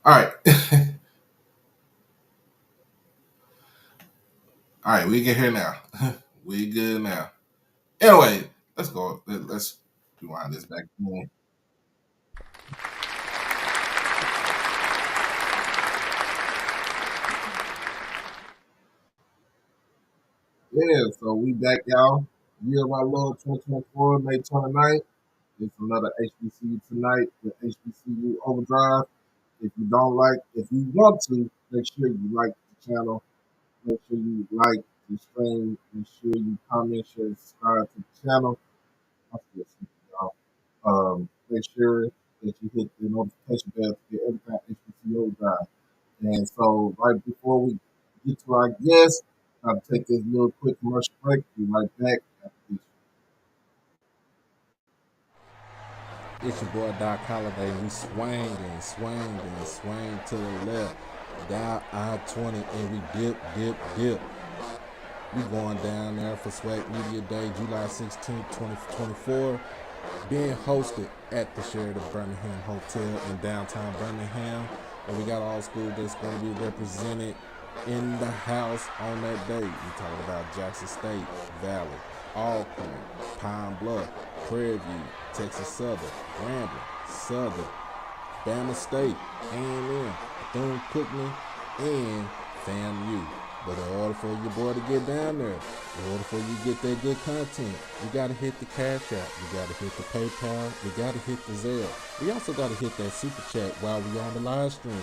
All right. All right, we get here now. We good now. Anyway, let's go. Let's rewind this back. Yeah, so we back, y'all. Year of our Lord 2024, May 29th. It's another HBCU tonight with HBCU Overdrive. If you want to, make sure you like the channel. Make sure you like the stream. Make sure you comment, share, and subscribe to the channel. I'm still sleeping, y'all. Make sure that you hit the notification bell to get everything HBCU Overdrive. And so, right before we get to our guest, I'll take this little quick commercial break. Be right back after this. It's your boy Doc Holliday. We swing and swing and swing to the left, down I-20, and we dip. We going down there for Swag Media Day, July 16th, 2024. Being hosted at the Sheraton Birmingham Hotel in downtown Birmingham. And we got all schools that's going to be represented in the house on that day. We talking about Jackson State, Valley, Alcorn, Pine Bluff, Prairie View, Texas Southern, Grambling, Southern, Bama State, A&M, Bethune-Cookman, and FAMU. But in order for your boy to get down there, in order for you to get that good content, you got to hit the Cash App, you got to hit the PayPal, you got to hit the Zelle. We also got to hit that Super Chat while we on the live stream.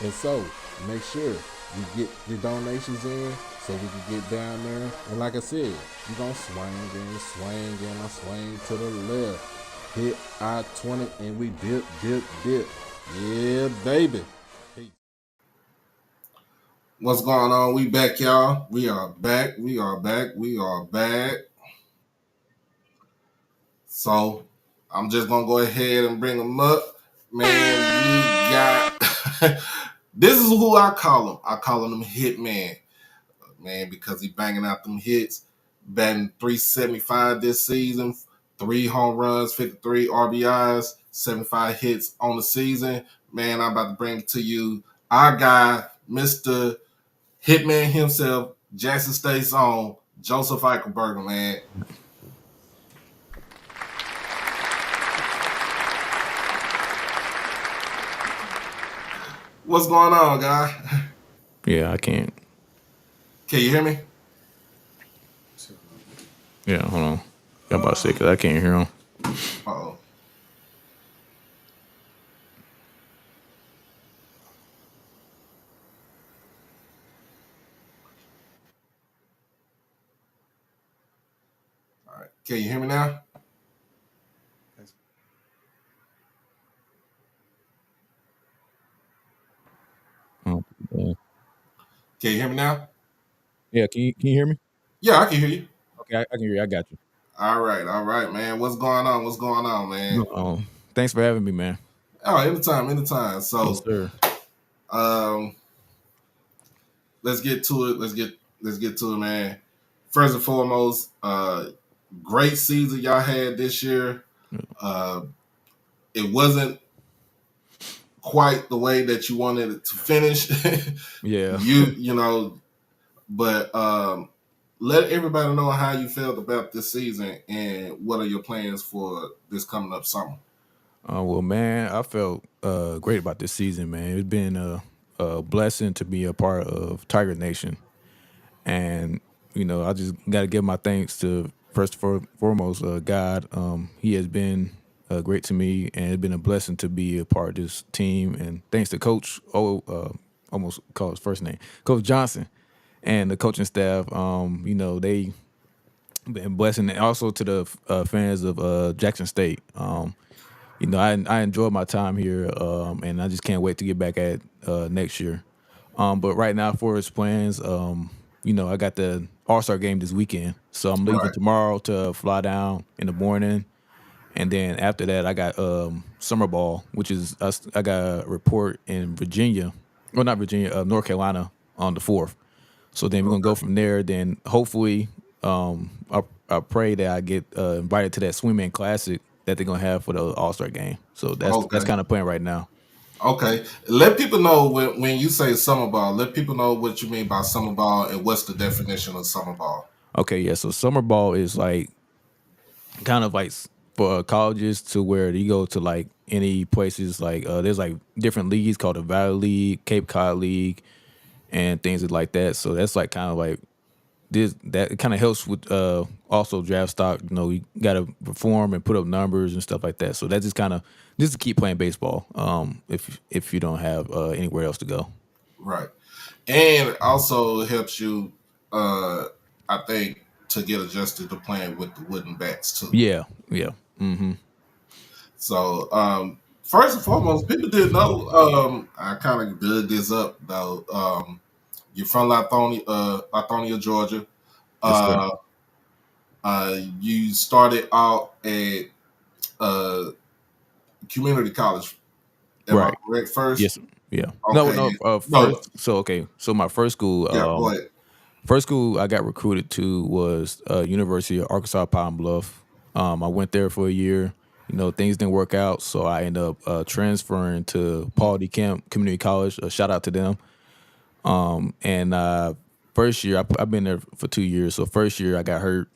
And so, make sure you get the donations in so we can get down there. And like I said, you're going to swing to the left. Hit I-20 and we dip. Yeah, baby. What's going on? We back, y'all. We are back. So I'm just gonna go ahead and bring them up. Man, we got this is who I call him. I call him Hitman. Man, because he banging out them hits. Batting 375 this season, 3 home runs, 53 RBIs, 75 hits on the season. Man, I'm about to bring it to you. Our guy, Mr. Hitman himself, Jackson State's own, Joseph Eichelberger, man. What's going on, guy? Yeah, I can't. Can you hear me? Yeah, hold on. I'm about to say, because I can't hear him. Uh-oh. All right. Can you hear me now? Oh, yeah. Can you hear me now? Yeah, can you hear me? Yeah, I can hear you. Okay, I can hear you. I got you. All right, man. What's going on, man? Thanks for having me, man. Oh, anytime. So, Yes, sir. Let's get to it. Let's get to it, man. First and foremost, great season y'all had this year. It wasn't quite the way that you wanted it to finish. Yeah. you know, but let everybody know how you felt about this season and what are your plans for this coming up summer. Well, man, I felt great about this season, man. It's been a blessing to be a part of Tiger Nation. And, I just got to give my thanks to, first and foremost, God. He has been great to me, and it's been a blessing to be a part of this team. And thanks to Coach, almost call his first name, Coach Johnson, and the coaching staff. They been blessing, and also to the fans of Jackson State. I enjoyed my time here, and I just can't wait to get back at next year. But right now, for his plans, I got the All-Star game this weekend, so I'm leaving tomorrow to fly down in the morning, and then after that, I got summer ball, which is I got a report in Virginia, well, not Virginia, North Carolina on the 4th. So then we're gonna go from there. Then hopefully, I pray that I get invited to that Swingman Classic that they're gonna have for the All-Star game. So that's kind of playing right now. Okay, let people know when you say summer ball. Let people know what you mean by summer ball and what's the definition of summer ball. Okay, yeah. So summer ball is like kind of like for colleges to where you go to like any places like there's like different leagues called the Valley League, Cape Cod League, and things like that. So that's like kind of like this that kind of helps with also draft stock. You know, you got to perform and put up numbers and stuff like that. So that just kind of just to keep playing baseball. If you don't have anywhere else to go. Right. And also helps you, uh, I think, to get adjusted to playing with the wooden bats too. Yeah, yeah. Mm-hmm. So, first and foremost, people didn't know. I kind of dug this up though. You're from Lithonia, Georgia. Yes, sir. Uh, you started out at uh, community college. Am I Right. correct? First, Yes. Yeah. No, okay, no. no, First, so okay. So my first school, yeah, go ahead. first school I got recruited to was University of Arkansas Pine Bluff. I went there for a year. You know, things didn't work out, so I ended up transferring to Paul D. Camp Community College. Shout out to them. And first year, I've been there for 2 years. So first year, I got hurt,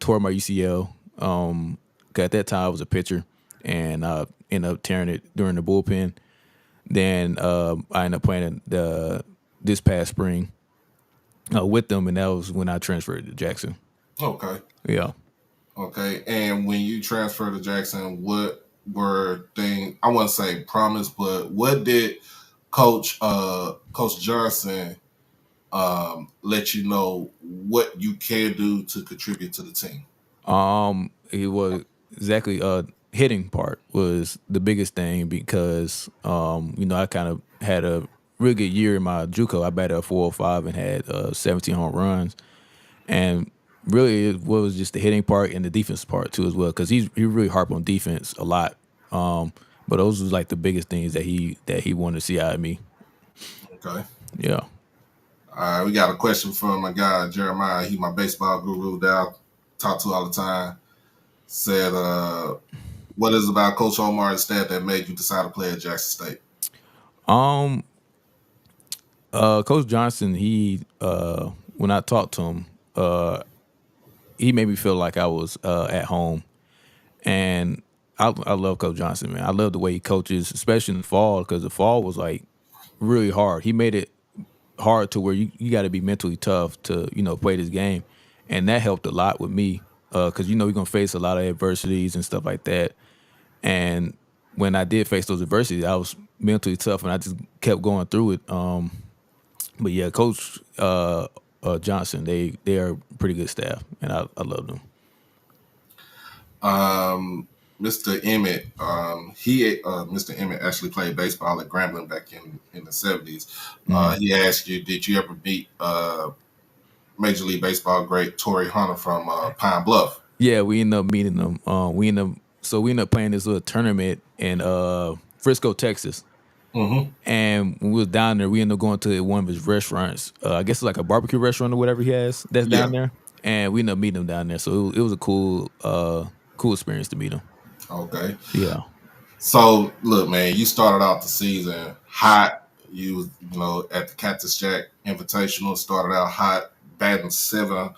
tore my UCL. 'Cause at that time, I was a pitcher, and ended up tearing it during the bullpen. Then I ended up playing this past spring with them, and that was when I transferred to Jackson. Okay. Yeah. Okay, and when you transferred to Jackson, what were things I wouldn't say promise, but what did Coach Johnson let you know what you can do to contribute to the team? It was exactly hitting part was the biggest thing because you know I kind of had a really good year in my JUCO. I batted a 405 and had 17 home runs, and really it was just the hitting part and the defense part too as well because he really harped on defense a lot. Um, but those was like the biggest things that he wanted to see out of me. Okay. Yeah. All right, we got a question from my guy Jeremiah. He my baseball guru that I talk to all the time. Said, what is it about Coach Omar's stat that made you decide to play at Jackson State? Um. Coach Johnson, he when I talked to him, he made me feel like I was at home, and I love Coach Johnson, man. I love the way he coaches, especially in the fall, because the fall was like really hard. He made it hard to where you got to be mentally tough to play this game, and that helped a lot with me because you're gonna face a lot of adversities and stuff like that. And when I did face those adversities, I was mentally tough, and I just kept going through it. But yeah, Coach Johnson, they are pretty good staff, and I love them. Mr. Emmett, Mr. Emmett actually played baseball at Grambling back in the 70s. Mhm. He asked you, did you ever meet Major League Baseball great Torrey Hunter from Pine Bluff? Yeah, we ended up meeting them. We ended up playing this little tournament in Frisco, Texas. Mm-hmm. And when we was down there, we ended up going to one of his restaurants. I guess it's like a barbecue restaurant or whatever he has that's Yeah. down there. And we ended up meeting him down there. So it was a cool experience to meet him. Okay. Yeah. So look, man, you started out the season hot. You was, at the Cactus Jack Invitational, started out hot, batting seven.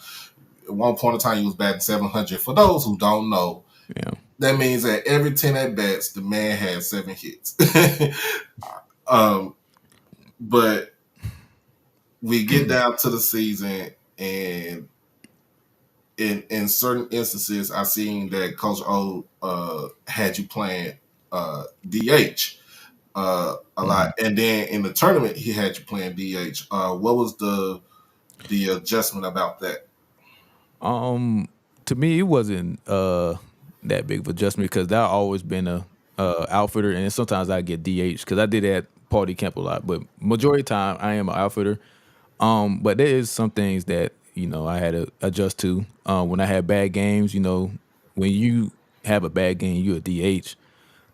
At one point in time, you was batting 700. For those who don't know, Yeah. that means that every 10 at bats, the man had 7 hits. But we get down to the season, and in certain instances, I seen that Coach O had you playing DH a Mhm. lot, and then in the tournament, he had you playing DH. What was the adjustment about that? Um, to me, it wasn't that big of adjustment because that always been a outfitter, and then sometimes I get DH because I did that party camp a lot. But majority of the time, I am an outfitter. But there is some things that I had to adjust to. When I had bad games, when you have a bad game, you a DH.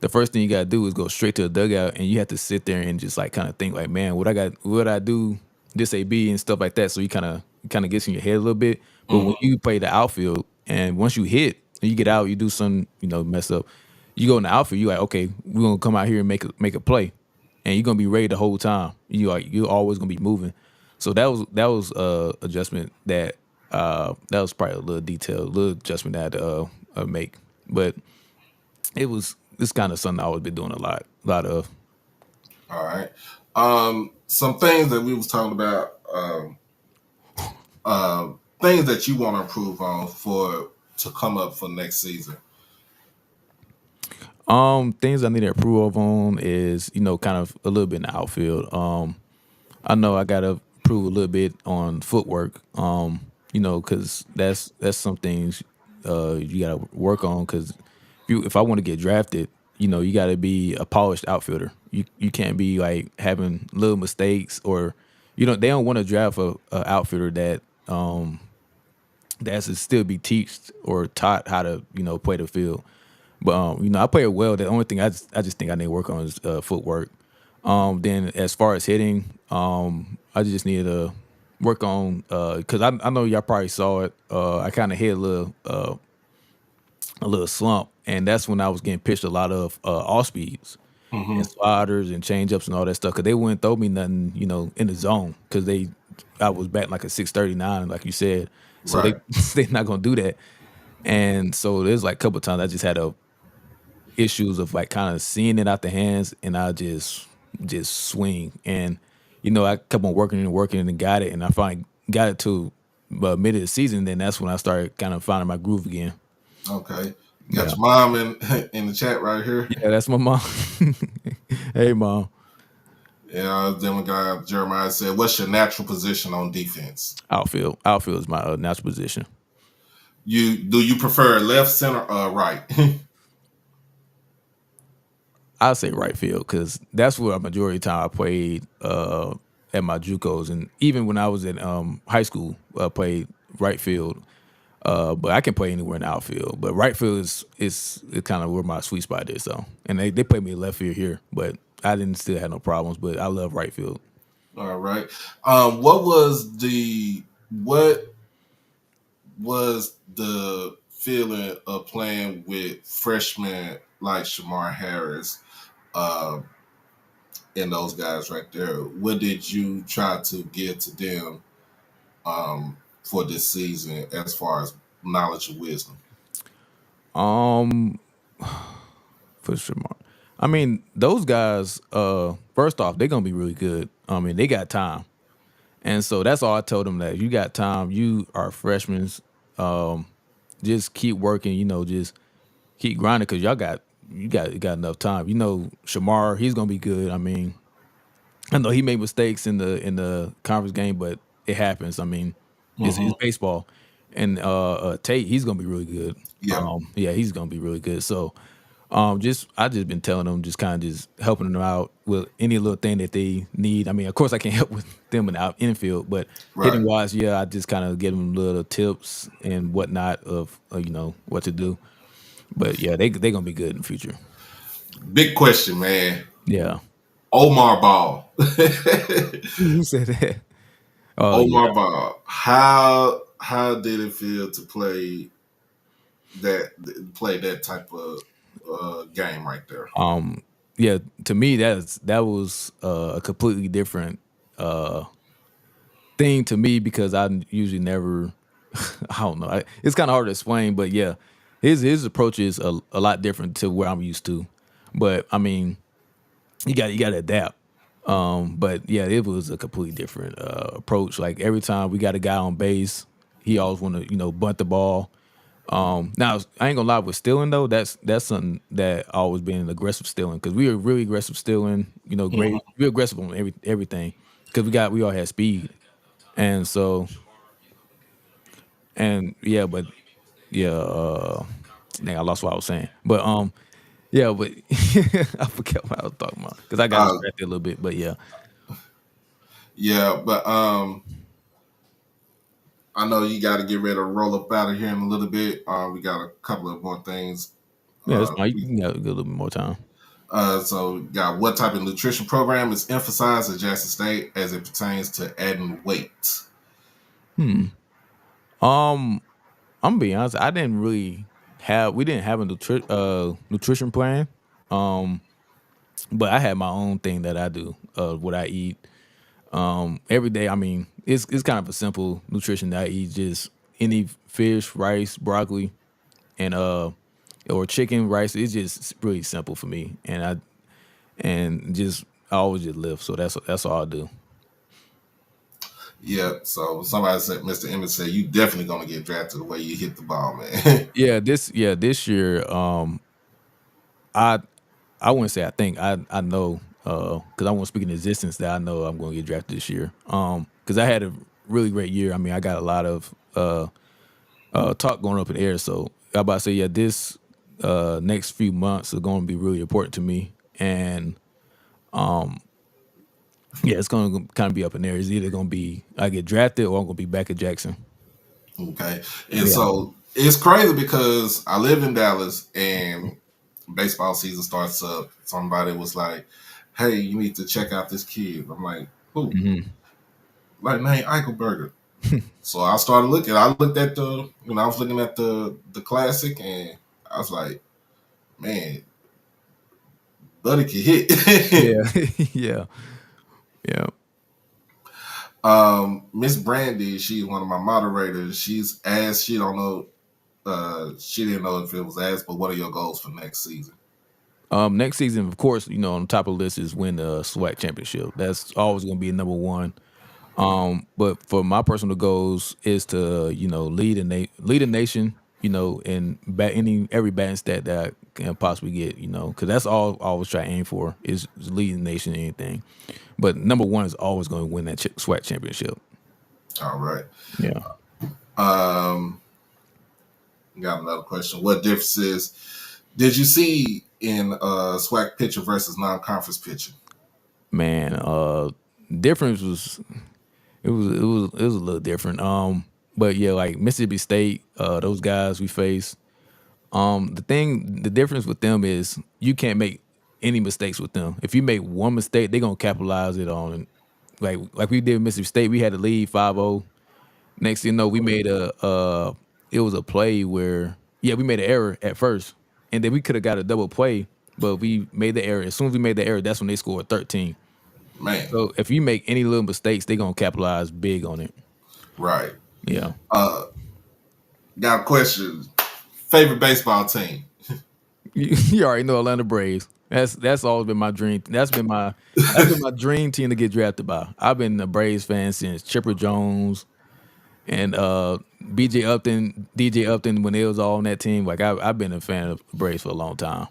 The first thing you gotta do is go straight to the dugout, and you have to sit there and just like kind of think like, man, what I do this AB and stuff like that. So you kind of gets in your head a little bit. But when Mm-hmm. you play the outfield, and once you hit, you get out, you do some mess up. You go in the outfield, you like, okay, we're gonna come out here and make a play. and you're gonna be ready the whole time. You're always gonna be moving. So that was adjustment that was probably a little detail, a little adjustment that I had to make. But it's kind of something I always been doing a lot of. All right. Some things that we was talking about, things that you want to improve on for to come up for next season. Things I need to improve on is kind of a little bit in the outfield. I know I gotta improve a little bit on footwork. Because that's some things you gotta work on. Because if I want to get drafted, you gotta be a polished outfielder. You can't be like having little mistakes, or they don't want to draft a outfielder that has to still be teached or taught how to play the field. But I play it well. The only thing I just think I need to work on is footwork. Then as far as hitting, I just need to work on because I know y'all probably saw it. I kind of hit a little slump, and that's when I was getting pitched a lot of off speeds and Mm-hmm. sliders and changeups and all that stuff. Cause they wouldn't throw me nothing, in the zone. Cause I was batting like a 639, like you said. So they Right. they're not gonna do that. And so there's like a couple times I just had issues of like kind of seeing it out the hands, and I just swing. And I kept on working and working and got it, and I finally got it to mid of the season. Then that's when I started kind of finding my groove again. Okay. Got Yeah, your mom in in the chat right here. yeah, that's my mom. Hey, mom. Yeah. Then we got Jeremiah said, "What's your natural position on defense? Outfield is my natural position. You prefer left, center, or right?" I say right field because that's where a majority of the time I played at my JUCOs, and even when I was in high school, I played right field. But I can play anywhere in the outfield. But right field is kind of where my sweet spot is. So, and they play me left field here, but I didn't still have no problems. But I love right field. All right. What was the feeling of playing with freshmen like Shamar Harris, uh, and those guys right there? What did you try to give to them for this season as far as knowledge and wisdom? Um, for sure. I mean, those guys. First off, they're gonna be really good. I mean, they got time, and so that's all I told them, that you got time. You are freshmen. Um, just keep working. Just keep grinding because you got enough time. Shamar, he's gonna be good. I mean, I know he made mistakes in the conference game, but it happens. I mean, it's Mm-hmm. baseball. And Tate, he's gonna be really good. Yeah. Yeah, he's gonna be really good. So just I just been telling them, just kind of just helping them out with any little thing that they need. I mean, of course I can't help with them in the infield, but hitting Right. wise, yeah, I just kind of give them little tips and whatnot of what to do. But yeah, they gonna be good in the future. Big question, man. Yeah. Omar Ball. Who said that? Oh yeah. Omar Ball. How did it feel to play that type of game right there? Um, yeah, to me that was a completely different uh thing to me because I usually never I don't know. It's kind of hard to explain, but yeah, his approach is a lot different to where I'm used to. But I mean, you got to adapt. But yeah, it was a completely different approach. Like every time we got a guy on base, he always want to bunt the ball. Now I ain't gonna lie with stealing though. That's something that always been aggressive stealing because we were really aggressive stealing. Mhm. Great, real aggressive on everything because we all had speed, and so and yeah, but yeah, dang, I lost what I was saying. But yeah, but I forgot what I was talking about because I got Uh, distracted a little bit. But yeah, yeah, but I know you got to get ready to roll up out of here in a little bit. We got a couple of more things. yeah, it's Uh, fine. You we, can get a little bit more time. so, got what type of nutrition program is emphasized at Jackson State as it pertains to adding weight? Hmm. Um, I'm gonna be honest. I didn't really we didn't have a nutrition plan. Um, But I have my own thing that I do. What I eat every day. I mean, it's kind of a simple nutrition that I eat. Just any fish, rice, broccoli, and or chicken, rice. It's just really simple for me, and just I always just live. So that's all I do. Yeah. So somebody said, Mr. Emmett said, you definitely gonna get drafted the way you hit the ball, man. This year, I I wouldn't say I think I know because I won't speak in existence that I know I'm going to get drafted this year. Because I had a really great year. I mean, I got a lot of talk going up in the air. So I about to say, yeah, this next few months are going to be really important to me, and yeah, it's going to kind of be up in there. It's either going to be I get drafted or I'm going to be back at Jackson. Okay. And Yeah. so it's crazy because I live in Dallas and baseball season starts up. Somebody was like, hey, you need to check out this kid. I'm like, who? Hmm. Like, name Eichelberger. So I started looking. I looked at I was looking at the classic and I was like, man, Buddy can hit. Yeah. Yeah. Yeah. Miss Brandy, she's one of my moderators. She's asked, she don't know, she didn't know if it was asked, but what are your goals for next season? Next season, of course, on the top of the list is win the SWAC championship. That's always going to be number one. But for my personal goals is to lead a nation, in every batting stat that I can possibly get, because that's all I always try to aim for is leading the nation in anything. But number one is always going to win that SWAC championship. All right. Yeah, Um, got another question. What differences did you see in SWAC pitcher versus non-conference pitcher? man. Difference was it was a little different. But yeah, like Mississippi State, those guys we faced. The difference with them is you can't make any mistakes with them. If you make one mistake, they're gonna capitalize it on. Like we did with Mississippi State, we had to lead 5-0. Next thing you know, we made it was a play where we made an error at first, and then we could have got a double play, but we made the error. As soon as we made the error, that's when they scored 13. Man, So if you make any little mistakes, they're gonna capitalize big on it. right. Yeah. Got a question. Favorite baseball team? You already know Atlanta Braves. That's always been my dream. That's been my dream team to get drafted by. I've been a Braves fan since Chipper Jones and BJ Upton, DJ Upton when they was all on that team. Like I've been a fan of Braves for a long time.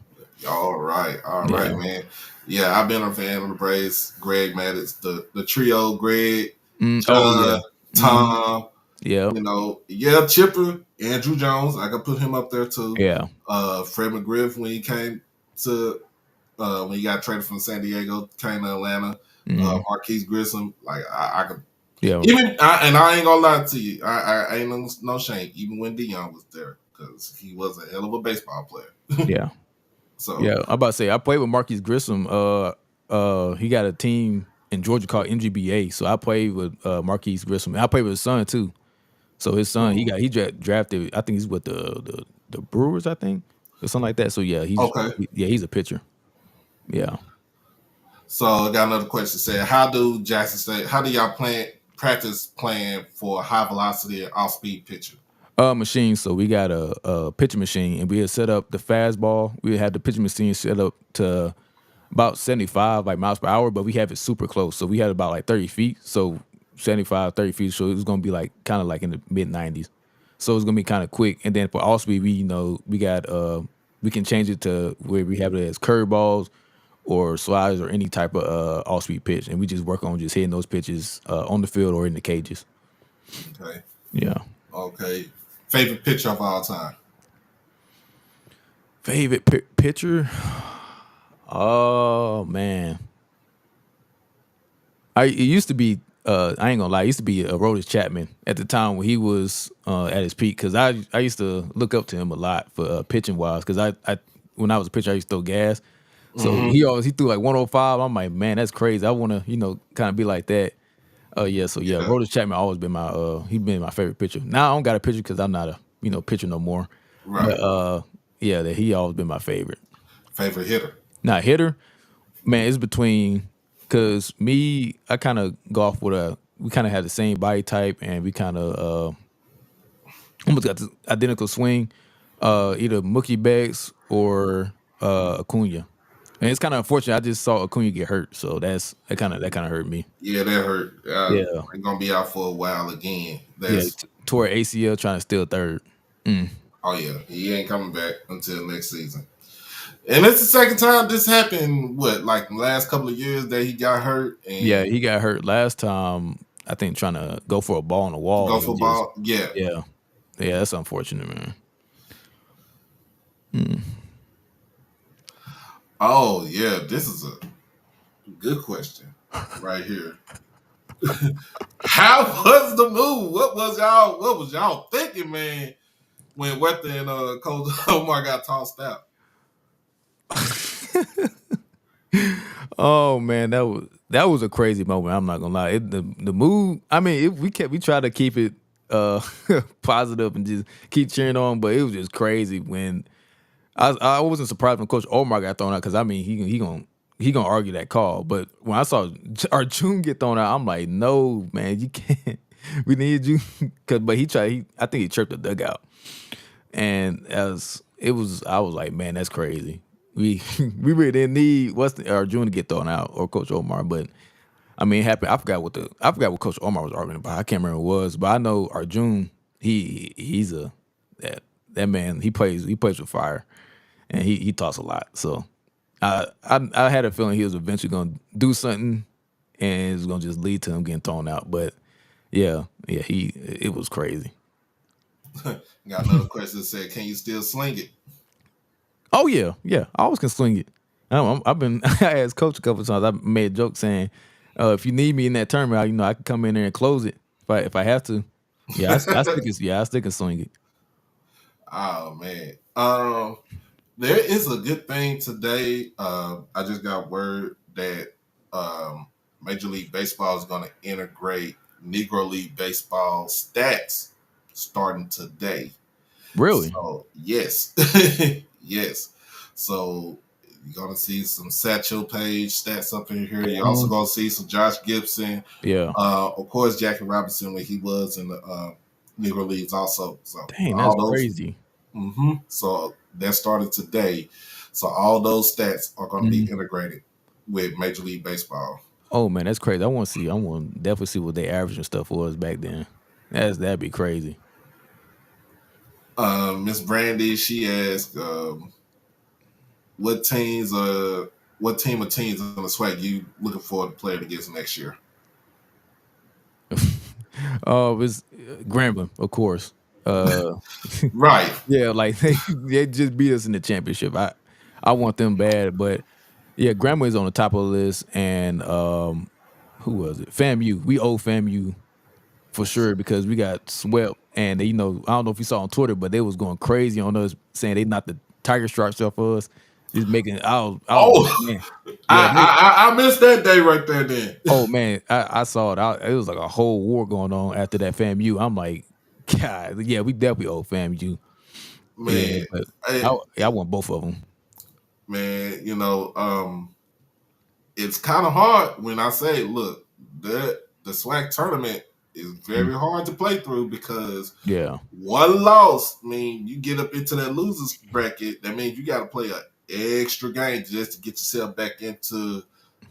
All right, Yeah. man. Yeah, I've been a fan of the Braves. Greg Maddux, the trio, Greg, Oh yeah. John, Hmm. Tom. Yeah. Chipper, Andrew Jones. I could put him up there too. Yeah. Fred McGriff when he came to when he got traded from San Diego, came to Atlanta. Hmm. Marquise Grissom, like I could Yeah. and I ain't gonna lie to you, I ain't no shame. Even when Dion was there, because he was a hell of a baseball player. Yeah. So Yeah. I'm about to say I played with Marquise Grissom. He got a team in Georgia called MGBA. So I played with Marquise Grissom. And I played with his son too. So his son, drafted. I think he's with the Brewers, I think, or something like that. So yeah, okay. he's a pitcher. Yeah. So I got another question. Said, how do Jackson State? How do y'all practice playing for high velocity and off speed pitcher? Machine. So we got a pitching machine, and we had set up the fastball. We had the pitching machine set up to about 75 like miles per hour, but we have it super close. So we had about like 30 feet. So 75, 30 feet. So it was gonna be like kind of like in the mid 90s. So it's gonna be kind of quick. And then for all speed, we got we can change it to where we have it as curveballs or slides or any type of all speed pitch, and we just work on just hitting those pitches on the field or in the cages. Okay. Yeah. Okay. Favorite pitcher of all time? Favorite pitcher? Oh man, it used to be. I ain't gonna lie. It used to be Aroldis Chapman at the time when he was at his peak. Because I used to look up to him a lot for pitching wise. Because I when I was a pitcher, I used to throw gas. So he threw like 105. I'm like, man, that's crazy. I want to kind of be like that. Yeah. So yeah, Yeah. Aroldis Chapman always been he been my favorite pitcher. Now I don't got a pitcher because I'm not a pitcher no more. Right. But yeah, that he always been my favorite. Favorite hitter? Now hitter. Man, it's between because me, I kind of golf with we kind of had the same body type, and we kind of almost got the identical swing. Either Mookie Betts or Acuna, and it's kind of unfortunate. I just saw Acuna get hurt, so that kind of hurt me. Yeah, that hurt. Yeah, They're gonna be out for a while again. yeah, That's tore ACL trying to steal third. Mm. oh yeah, he ain't coming back until next season. And it's the second time this happened. What, like the last couple of years that he got hurt Yeah, and he got hurt last time. I think trying to go for a ball on the wall, go and he for just ball. Yeah. yeah, yeah. That's unfortunate, man. Mm. Oh yeah, this is a good question right here. How was the move? What was y'all thinking, man, when Wether and Coach Omar got tossed out? Oh man, that was a crazy moment. I'm not gonna lie. The move. I mean, we tried to keep it uh positive and just keep cheering on, but it was just crazy when I wasn't surprised when Coach Omar got thrown out because I mean he gonna argue that call. But when I saw Arjun get thrown out, I'm like, no man, you can't. We need you but he tried. I think he chirped the dugout, and as it was, I was like, man, that's crazy. We we really didn't need Arjun to get thrown out or Coach Omar, but I mean, it happened. I forgot what Coach Omar was arguing about. I can't remember what it was, but I know Arjun. He's that man. He plays with fire, and he talks a lot. So I had a feeling he was eventually going to do something, and it's going to just lead to him getting thrown out. But yeah, it was crazy. Got another question that said, "Can you still sling it?" Oh yeah. I always can swing it. I've been. I asked Coach a couple of times. I made a joke saying, "If you need me in that tournament, I can come in there and close it if I have to." Yeah, I stick and swing it. Oh man. There is a good thing today. I just got word that Major League Baseball is going to integrate Negro League Baseball stats starting today. Really? So yes, yes. So you're gonna see some Satchel Page stats up in here. You're also gonna see some Josh Gibson. Yeah. Of course, Jackie Robinson when he was in the Negro Leagues also. So Dang, that's all those. crazy. So that started today. So all those stats are going to be integrated with Major League Baseball. Oh man, that's crazy. I want to see. I want to definitely see what their average and stuff was back then. That'd be crazy. Miss Brandy, she asked, what team of teams on the swag you looking forward to playing against next year? Oh, it's Grambling, of course. Right. Yeah, like they just beat us in the championship. I want them bad, but yeah, Grambling is on the top of the list, and who was it? FAMU. We owe FAMU for sure because we got swept, and I don't know if you saw on Twitter, but they was going crazy on us saying they knocked the Tiger stripes off of us. Just making man. I missed that day right there. Then Oh man, I saw it. It was like a whole war going on after that FAMU. I'm like, God, yeah, we definitely owe FAMU. Yeah, man, but I want both of them. Man, it's kind of hard when I say, look, the SWAC tournament is very hard to play through because one loss, you get up into that losers bracket. That means you got to play an extra game just to get yourself back into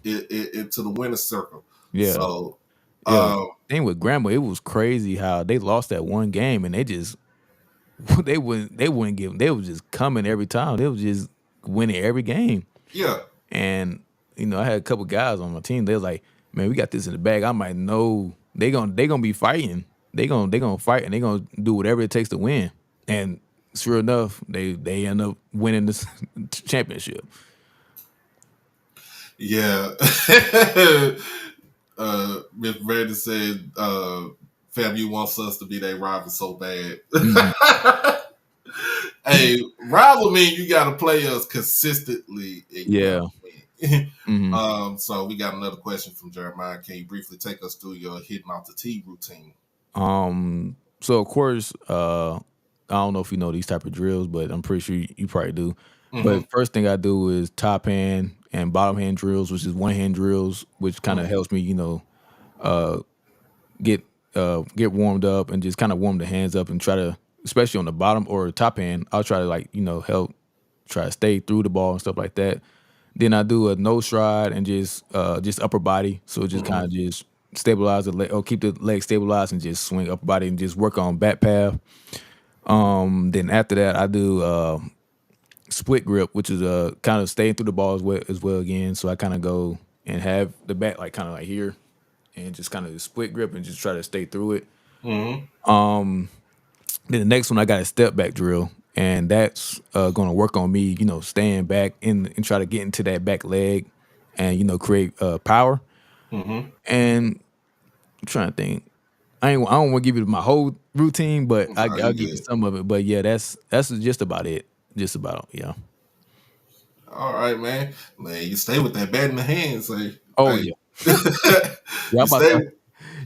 the winner's circle. Yeah. So, thing with Grandma, it was crazy how they lost that one game and they just they wouldn't give. They was just coming every time. They was just winning every game. Yeah. And I had a couple guys on my team. They was like, "Man, we got this in the bag." I'm like, "No, they gonna be fighting. They gonna fight and they gonna do whatever it takes to win." And sure enough, they end up winning this championship. Yeah. Miss Brandon said, "FAMU wants us to be their rival so bad." Hey, rival mean you got to play us consistently. Yeah. So we got another question from Jeremiah. Can you briefly take us through your hitting off the tee routine? So of course, I don't know if you know these type of drills, but I'm pretty sure you probably do. But first thing I do is top hand and bottom hand drills, which is one hand drills, which kind of helps me, get get warmed up and just kind of warm the hands up and try to, especially on the bottom or top hand, I'll try to like help try to stay through the ball and stuff like that. Then I do a nose stride and just upper body, so just kind of just stabilize the leg or keep the leg stabilized and just swing upper body and just work on back path. Then after that I do split grip, which is kind of staying through the ball as well again. So I kind of go and have the back like kind of like here and just kind of split grip and just try to stay through it. Then the next one I got a step back drill, and that's going to work on me, staying back and try to get into that back leg, and create power. And I'm trying to think. I don't want to give you my whole routine, but Nah, I'll you give you good. some of it. But yeah, that's just about it. Just about, yeah. All right, man. You stay with that bat in the hand. Say, Oh hey, yeah. Yeah, you stay.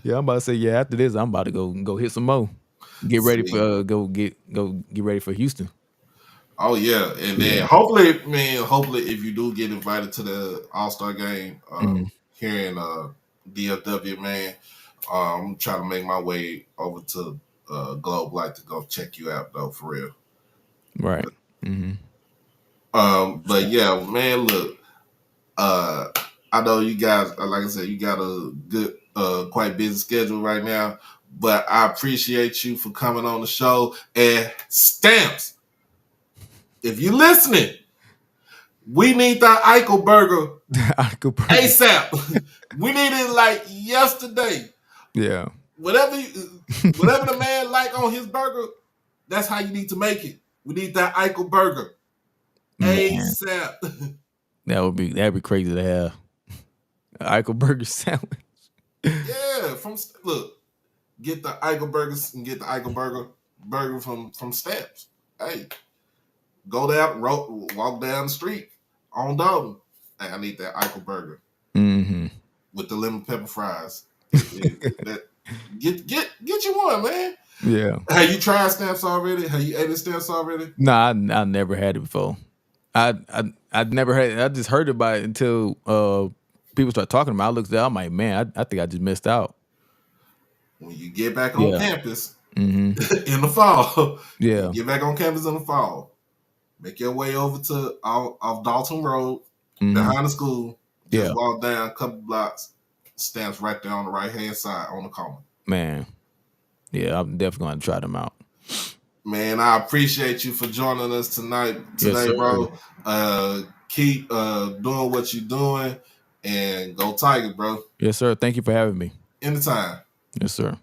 I'm about to say yeah. After this, I'm about to go hit some more. Get ready for See, get ready for Houston. oh yeah, and Yeah. then hopefully, man, hopefully if you do get invited to the All Star game Mhm. here in DFW, man, I'm trying to make my way over to Globe Light to go check you out though, for real. Right. Hmm. But yeah, man, look, uh, I know you guys, like I said, you got a good, quite busy schedule right now, but I appreciate you for coming on the show. And Stamps, if you're listening, we need that Eichelberger Uncle Burger. ASAP. We need it like yesterday. Yeah. Whatever, whatever the man like on his burger, that's how you need to make it. We need that Eichelberger Man, ASAP. that'd be crazy to have Uncle Burger sandwich. Yeah, look, get the Eichelbergers and get the Eichelberger burger from Stamps. Hey, go down, walk down the street on Dalton. Hey, I need that Eichelberger Hmm. with the lemon pepper fries. That get you one, man. Yeah. Have you tried Stamps already? Have you ate Stamps already? Nah, I never had it before. I never had it. I just heard about it until people start talking about it. I looked at it, I'm like, man, I think I just missed out. When you get back on Yeah. campus Hmm. in the fall, when you Yeah. get back on campus in the fall, make your way over to off Dalton Road Hmm. behind the school. Just Yeah. walk down a couple blocks. Stamps right there on the right hand side on the corner. Man. Yeah, I'm definitely gonna try them out. Man, I appreciate you for joining us Yes, today, sir. bro. Keep doing what you're doing, and go Tiger, bro. Yes, sir. Thank you for having me. Anytime. Yes, sir.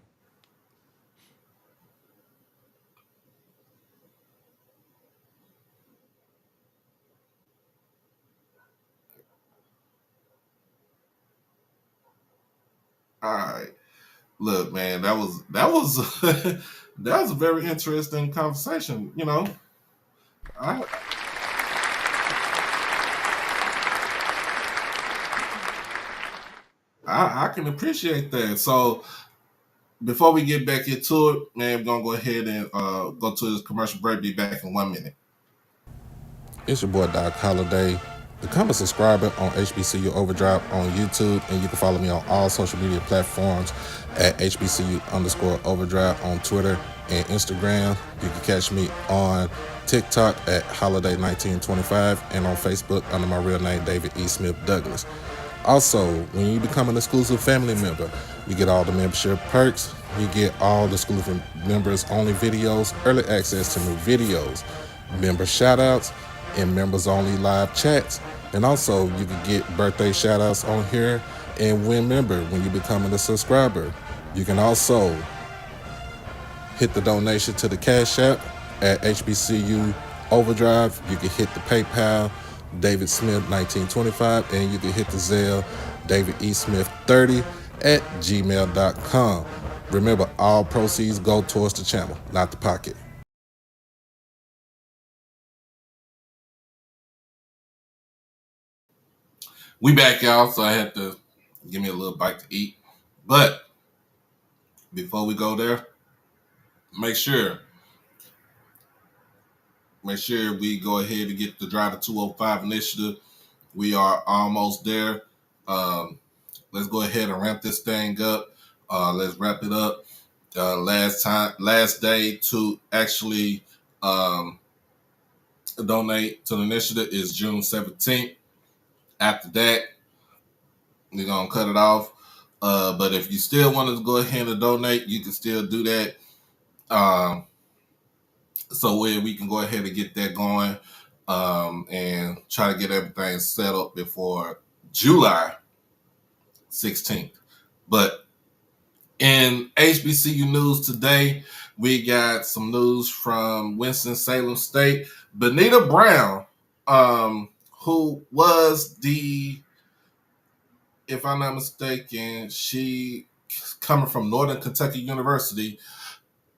All right. Look, man, that was that was a very interesting conversation. I I can appreciate that. So before we get back into it, man, we're gonna go ahead and go to this commercial break. Be back in 1 minute. It's your boy Doc Holiday. Become a subscriber on HBCU Overdrive on YouTube, and you can follow me on all social media platforms at HBCU_Overdrive on Twitter and Instagram. You can catch me on TikTok at Holiday1925 and on Facebook under my real name, David E. Smith Douglas. Also, when you become an exclusive family member, you get all the membership perks. You get all the exclusive members only videos, early access to new videos, member shoutouts, and members only live chats. And also, you can get birthday shoutouts on here and win member when you become a subscriber. You can also hit the donation to the Cash App at HBCU Overdrive. You can hit the PayPal, David Smith 1925, and you can hit the Zelle, David E. Smith 30 at gmail.com. Remember, all proceeds go towards the channel, not the pocket. We back, y'all. So I had to give me a little bite to eat. But before we go there, make sure we go ahead and get the Drive to 205 initiative We are almost there. Let's go ahead and ramp this thing up. Let's wrap it up. Last day to actually donate to the initiative is June 17th. After that, we're gonna cut it off. But if you still want to go ahead and donate, you can still do that. So we can go ahead and get that going, and try to get everything set up before July 16th. But in HBCU news today, we got some news from Winston-Salem State. Benita Brown, who was if I'm not mistaken, she coming from Northern Kentucky University,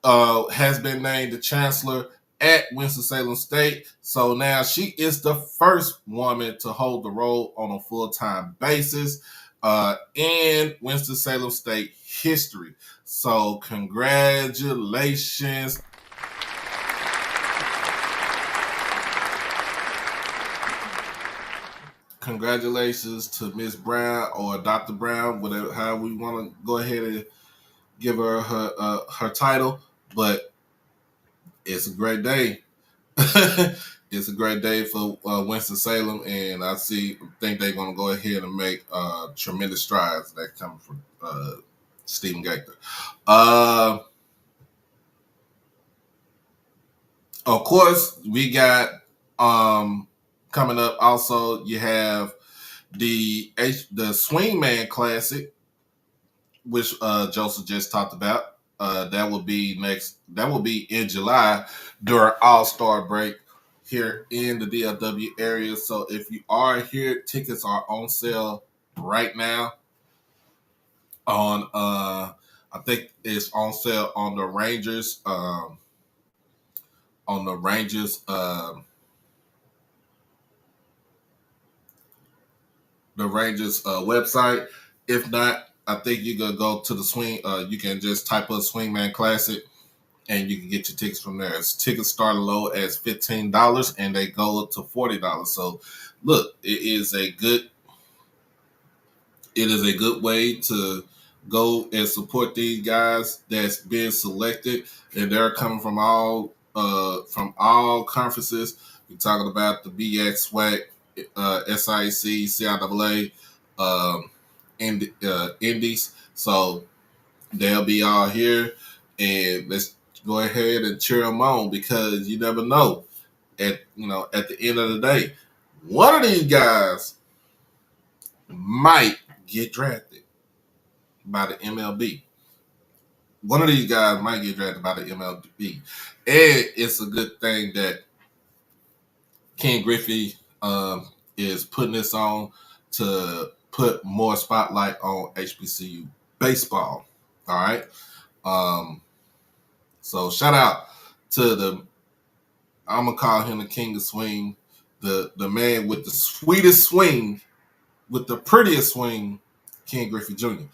has been named the chancellor at Winston-Salem State. So now she is the first woman to hold the role on a full-time basis in Winston-Salem State history. So congratulations. Congratulations to Miss Brown or Dr. Brown, whatever, how we want to go ahead and give her her title. But it's a great day. It's a great day for Winston-Salem, and I think they're going to go ahead and make tremendous strides that come from Stephen Gaither. Of course, we got coming up. Also, you have the Swingman Classic, which Joseph just talked about. That will be in July during All-Star break here in the DFW area. So if you are here, tickets are on sale right now. I think it's on sale on the Rangers website. If not, I think you can go to the swing. You can just type up Swingman Classic, and you can get your tickets from there. Tickets start low as $15, and they go up to $40. So, look, it is a good way to go and support these guys that's being selected, and they're coming from all conferences. We're talking about the BX, SWAC, SIC, CIAA, Indies. So they'll be all here, and let's go ahead and cheer them on, because you never know. At the end of the day, one of these guys might get drafted by the MLB. One of these guys might get drafted by the MLB, and it's a good thing that Ken Griffey is putting this on to put more spotlight on HBCU baseball. All right. So shout out to I'm gonna call him the king of swing, the man with the sweetest swing, with the prettiest swing, Ken Griffey Jr.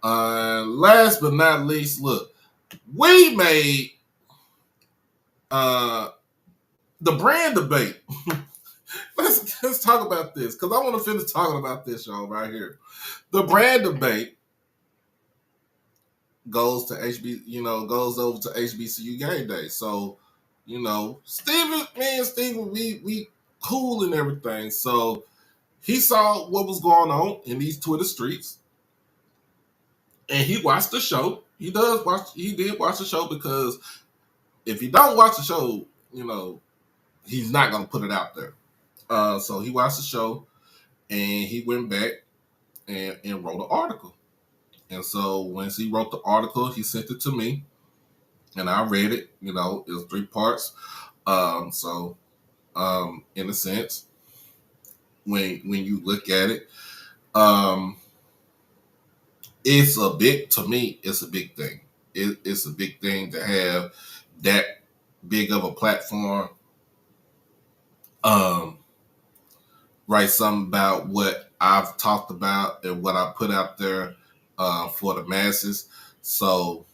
Last but not least, look, we made the brand debate. Let's talk about this, because I want to finish talking about this, y'all, right here. The brand debate goes over to HBCU GameDay. So, me and Steven, we cool and everything. So he saw what was going on in these Twitter streets, and he watched the show. He did watch the show, because if you don't watch the show, he's not going to put it out there. So he watched the show, and he went back and wrote an article. And so once he wrote the article, he sent it to me, and I read it. It was 3 parts. In a sense, when you look at it, it's a big thing. It's a big thing to have that big of a platform. Write something about what I've talked about and what I put out there for the masses. So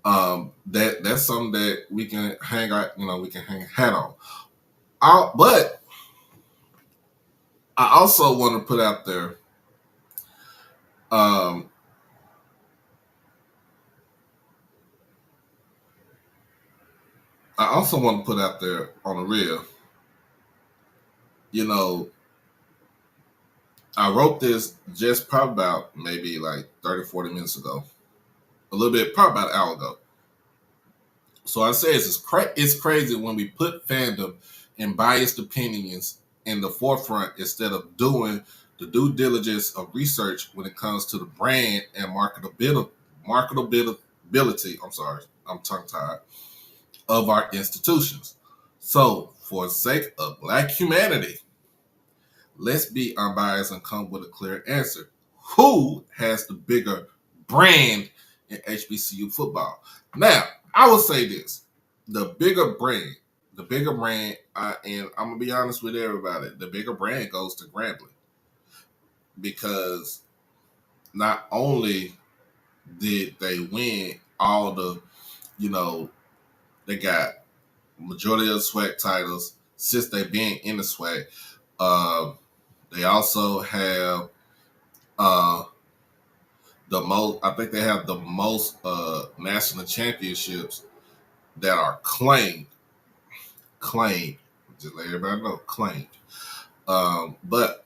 that's something that we can hang out, we can hang a hat on. But I also want to put out there. Um, I also want to put out there on the real. You know, I wrote this just probably about maybe like 30, 40 minutes ago. A little bit, probably about an hour ago. So I say it's crazy when we put fandom and biased opinions in the forefront instead of doing the due diligence of research when it comes to the brand and marketability. I'm sorry, I'm tongue tied of our institutions. So, for the sake of Black humanity, let's be unbiased and come with a clear answer. Who has the bigger brand in HBCU football? Now, I will say this: the bigger brand, and I'm gonna be honest with everybody, the bigger brand goes to Grambling because not only did they win all the, you know, they got majority of the SWAC titles since they being in the SWAC. They also have uh, the most. I think they have the most national championships that are claimed. Claimed. Just let everybody know, claimed. But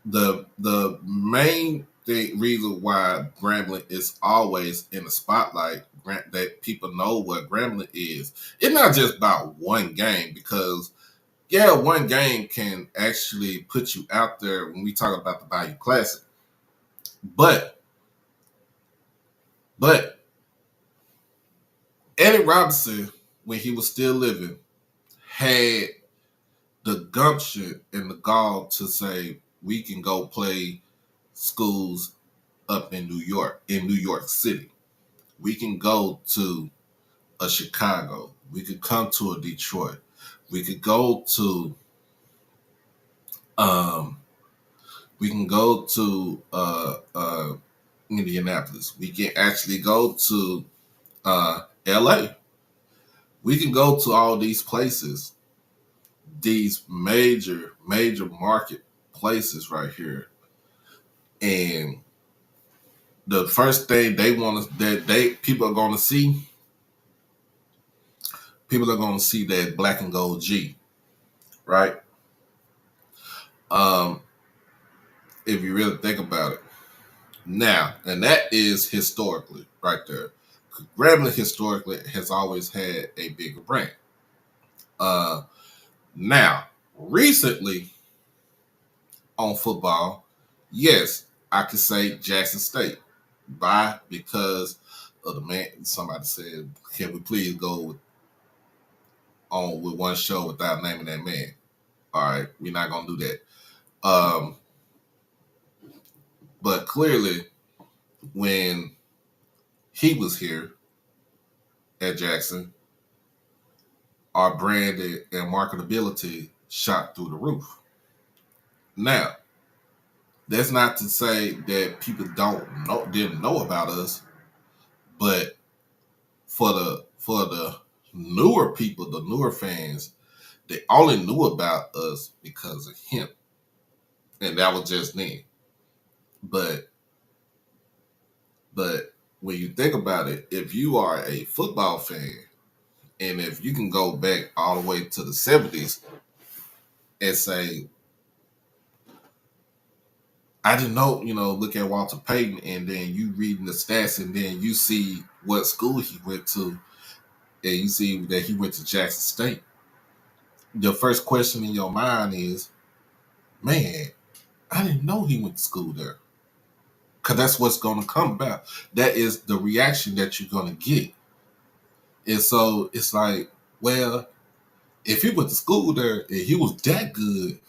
the main reason why Grambling is always in the spotlight, that people know what Grambling is, it's not just about one game because yeah, one game can actually put you out there when we talk about the Bayou Classic. But Eddie Robinson, when he was still living, had the gumption and the gall to say we can go play schools up in New York City. We can go to a Chicago. We could come to a Detroit. We could go to um, we can go to Indianapolis. We can actually go to LA. We can go to all these places, these major market places right here. And the first thing they want to that they people are going to see that black and gold G, right? Um, if you really think about it. Now, and that is historically right there. Grambling historically has always had a bigger brand. Uh, Now, recently on football, yes, I could say Jackson State. Why? Because of the man. Somebody said, "Can we please go with one show without naming that man?" All right, we're not gonna do that. But clearly, when he was here at Jackson, our brand and marketability shot through the roof. Now, that's not to say that people didn't know about us, but for the newer people, the newer fans, they only knew about us because of him, and that was just then. But but when you think about it, if you are a football fan, and if you can go back all the way to the '70s and say, I didn't know, look at Walter Payton, and then you reading the stats, and then you see what school he went to, and you see that he went to Jackson State. The first question in your mind is, man, I didn't know he went to school there. Because that's what's going to come about. That is the reaction that you're going to get. And so it's like, well, if he went to school there and he was that good,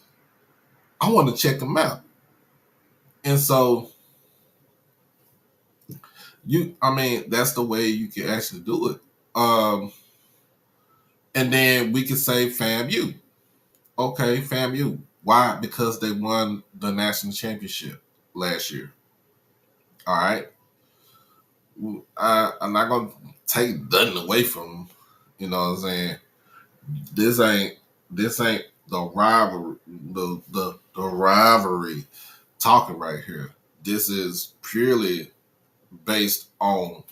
I want to check him out. And so that's the way you can actually do it. And then we can say FAMU. Okay, FAMU. Why? Because they won the national championship last year. All right. I'm not gonna take nothing away from them. You know what I'm saying? This ain't the rivalry, the rivalry talking right here. This is purely based on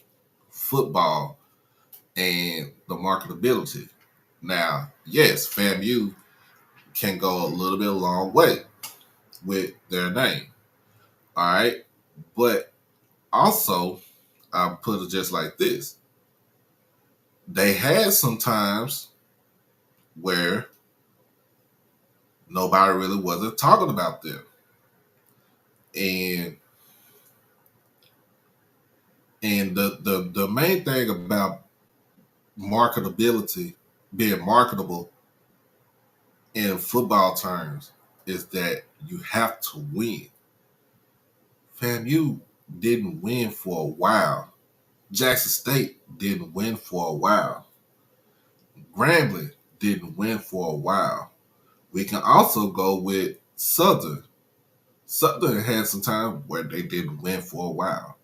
football and the marketability. Now, yes, FAMU can go a little bit a long way with their name. All right. But also, I put it just like this. They had some times where nobody really wasn't talking about them. And the main thing about marketability, being marketable in football terms, is that you have to win. FAMU didn't win for a while. Jackson State didn't win for a while. Grambling didn't win for a while. We can also go with Southern. Southern had some time where they didn't win for a while.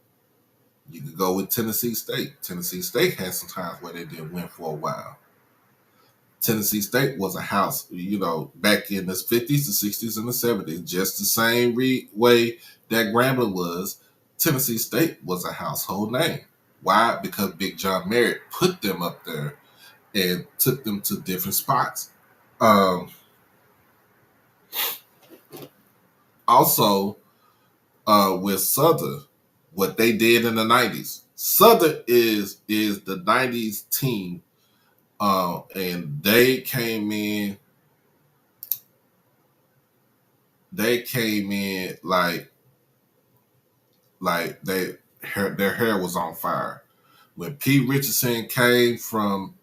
You could go with Tennessee State. Tennessee State had some times where they didn't win for a while. Tennessee State was a house, back in the 50s, the 60s, and the 70s, just the same way that Grambling was. Tennessee State was a household name. Why? Because Big John Merritt put them up there and took them to different spots. Also, with Southern, what they did in the 90s. Southern is the 90s team, and they came in. They came in like their hair was on fire. When Pete Richardson came from,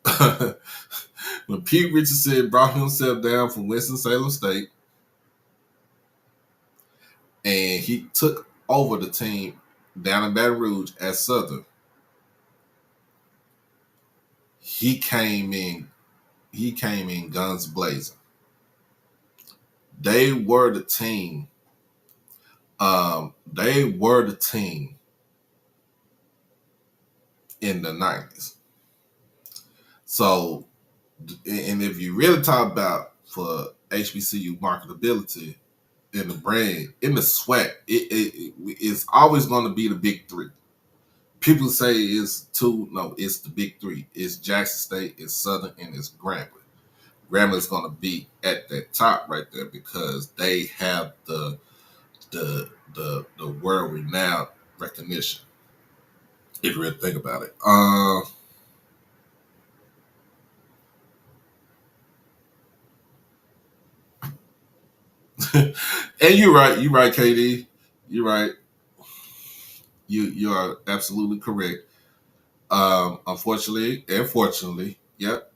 when Pete Richardson brought himself down from Winston-Salem State, and he took over the team down in Baton Rouge at Southern, he came in guns blazing. They were the team. They were the team in the 90s. So, and if you really talk about for HBCU marketability in the brand, in the SWAC, it's always going to be the big three. People say it's two. No, it's the big three. It's Jackson State, it's Southern, and it's Grambling. Grambling is going to be at that top right there because they have the world renowned recognition. If you really think about it. And you're right, KD. You're right. You are absolutely correct. Unfortunately and fortunately, yep,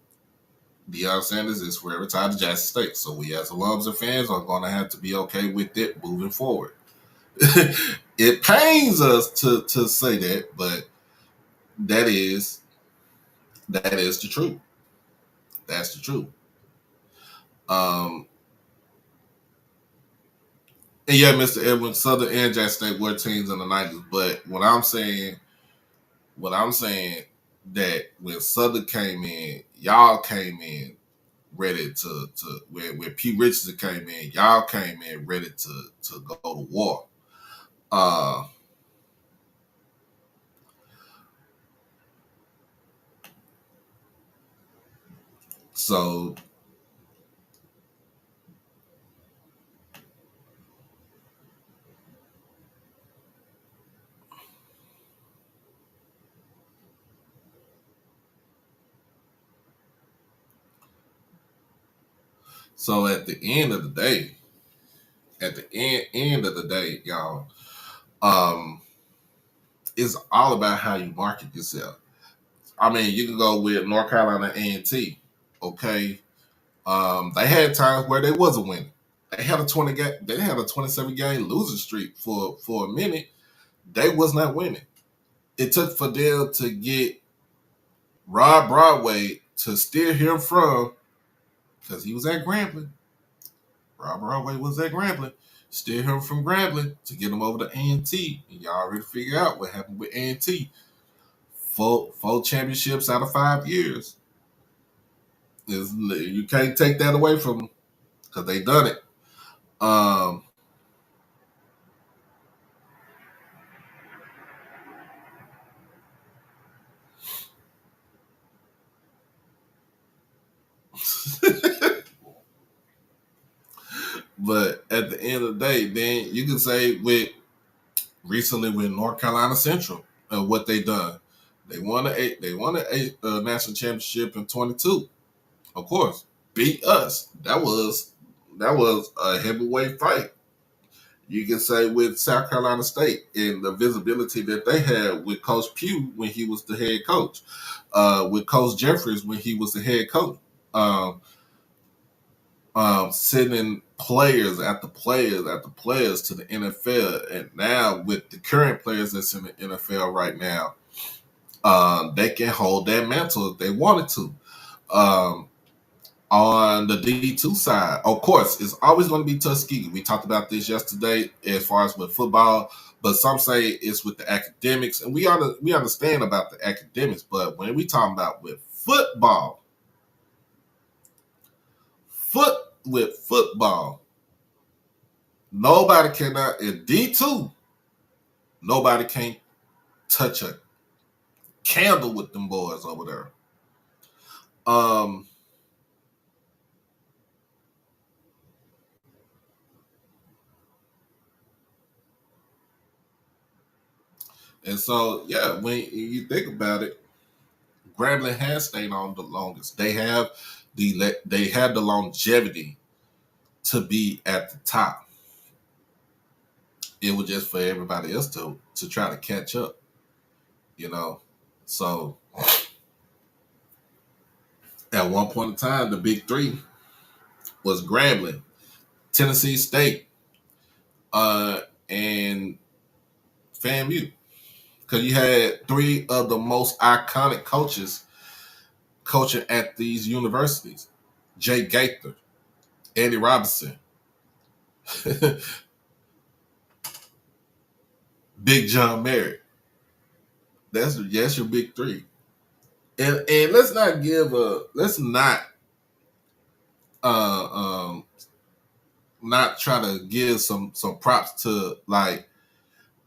Deion Sanders is forever tied to Jackson State. So we as alums and fans are going to have to be okay with it moving forward. It pains us to say that, but that is the truth. That's the truth. Um, and yeah, Mr. Edwin, Southern and Jackson State were teams in the 90s. But what I'm saying that when Southern came in, y'all came in ready to when Pete Richardson came in, y'all came in ready to go to war. So at the end of the day, y'all, it's all about how you market yourself. I mean, you can go with North Carolina A&T. Okay, they had times where they wasn't winning. They had a 27 game losing streak for a minute. They was not winning. It took for them to get Rob Broadway to steer him from, because he was at Grambling. Rob Broadway was at Grambling. Steer him from Grambling to get him over to A&T. And y'all already figure out what happened with A&T. Four championships out of 5 years. You can't take that away from them because they done it. Um, but at the end of the day, then you can say with recently with North Carolina Central and what they done. They won a national championship in 22. Of course, beat us. That was a heavyweight fight. You can say with South Carolina State and the visibility that they had with Coach Pugh when he was the head coach, with Coach Jeffries when he was the head coach, um, sending players after players after players to the NFL, and now with the current players that's in the NFL right now, they can hold that mantle if they wanted to. Um, on the D2 side, of course, it's always going to be Tuskegee. We talked about this yesterday as far as with football, but some say it's with the academics, and we understand about the academics. But when we talking about with football, football, nobody cannot in D2. Nobody can touch a candle with them boys over there. Um, and so yeah, when you think about it, Grambling has stayed on the longest. They have the longevity to be at the top. It was just for everybody else to try to catch up, you know. So at one point in time, the big three was Grambling, Tennessee State, and FAMU. Because you had three of the most iconic coaches coaching at these universities. Jay Gaither, Andy Robinson, Big John Merritt. That's your big three. And let's uh um not try to give some props to like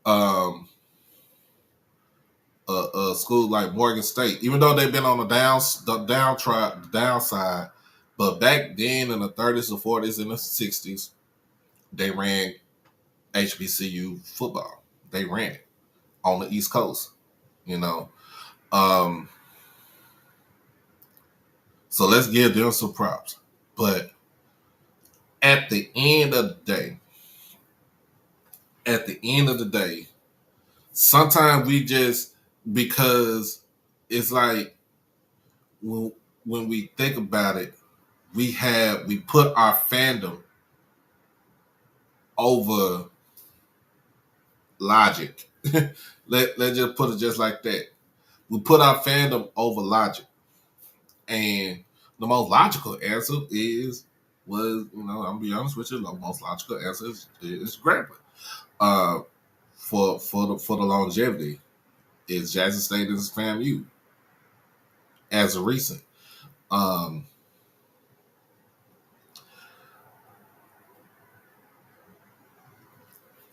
um a school like Morgan State, even though they've been on the downside. But back then in the 30s or 40s and the 60s, they ran HBCU football. They ran it on the East Coast, you know. Um, so let's give them some props. But at the end of the day, at the end of the day, sometimes we just because it's like when we think about it, we put our fandom over logic. Let's just put it just like that. We put our fandom over logic, and the most logical answer I'm gonna be honest with you, the most logical answer is Grambling. Uh, for the longevity is Jackson State and FAMU as a recent. Um,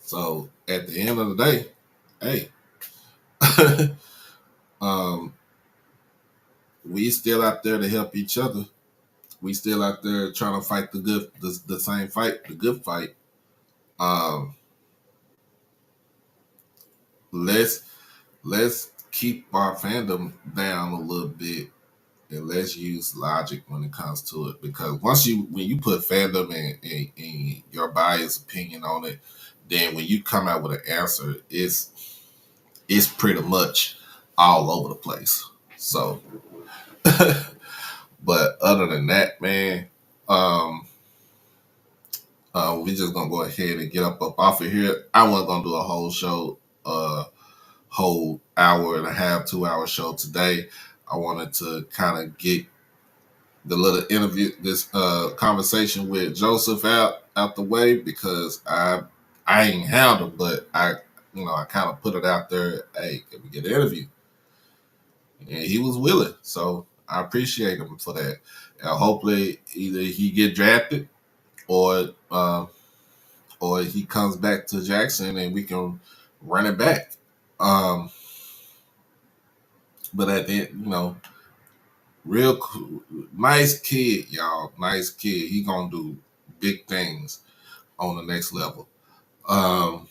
so at the end of the day, hey, um, we still out there to help each other. We still out there trying to fight the same fight, the good fight. Um, let's let's keep our fandom down a little bit and let's use logic when it comes to it. Because when you put fandom and your biased opinion on it, then when you come out with an answer, it's pretty much all over the place. So, but other than that, man, um, we just gonna go ahead and get up off of here. I wasn't gonna do a whole show, whole hour and a half, 2 hour show today. I wanted to kind of get the little interview, this conversation with Joseph out the way because I ain't handled, but I kind of put it out there. Hey, can we get an interview? And he was willing, so I appreciate him for that. And hopefully, either he get drafted or or he comes back to Jackson and we can run it back. Um, but at the end, real cool, nice kid, y'all, nice kid. He gonna do big things on the next level. Um,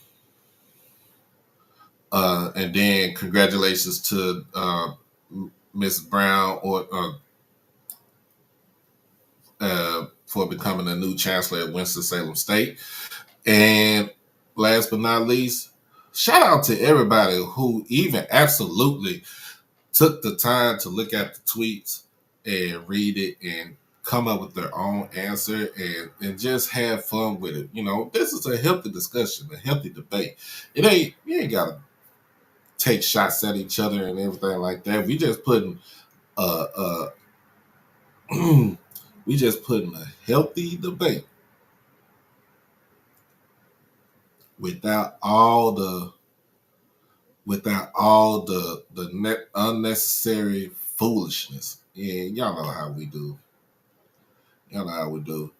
and then congratulations to Miss Brown for becoming the new chancellor at Winston-Salem State. And last but not least, shout out to everybody who even absolutely took the time to look at the tweets and read it and come up with their own answer and just have fun with it. This is a healthy discussion, a healthy debate. You ain't gotta take shots at each other and everything like that. We just putting uh we just putting a healthy debate without all the unnecessary foolishness. Yeah, y'all know how we do. Y'all know how we do.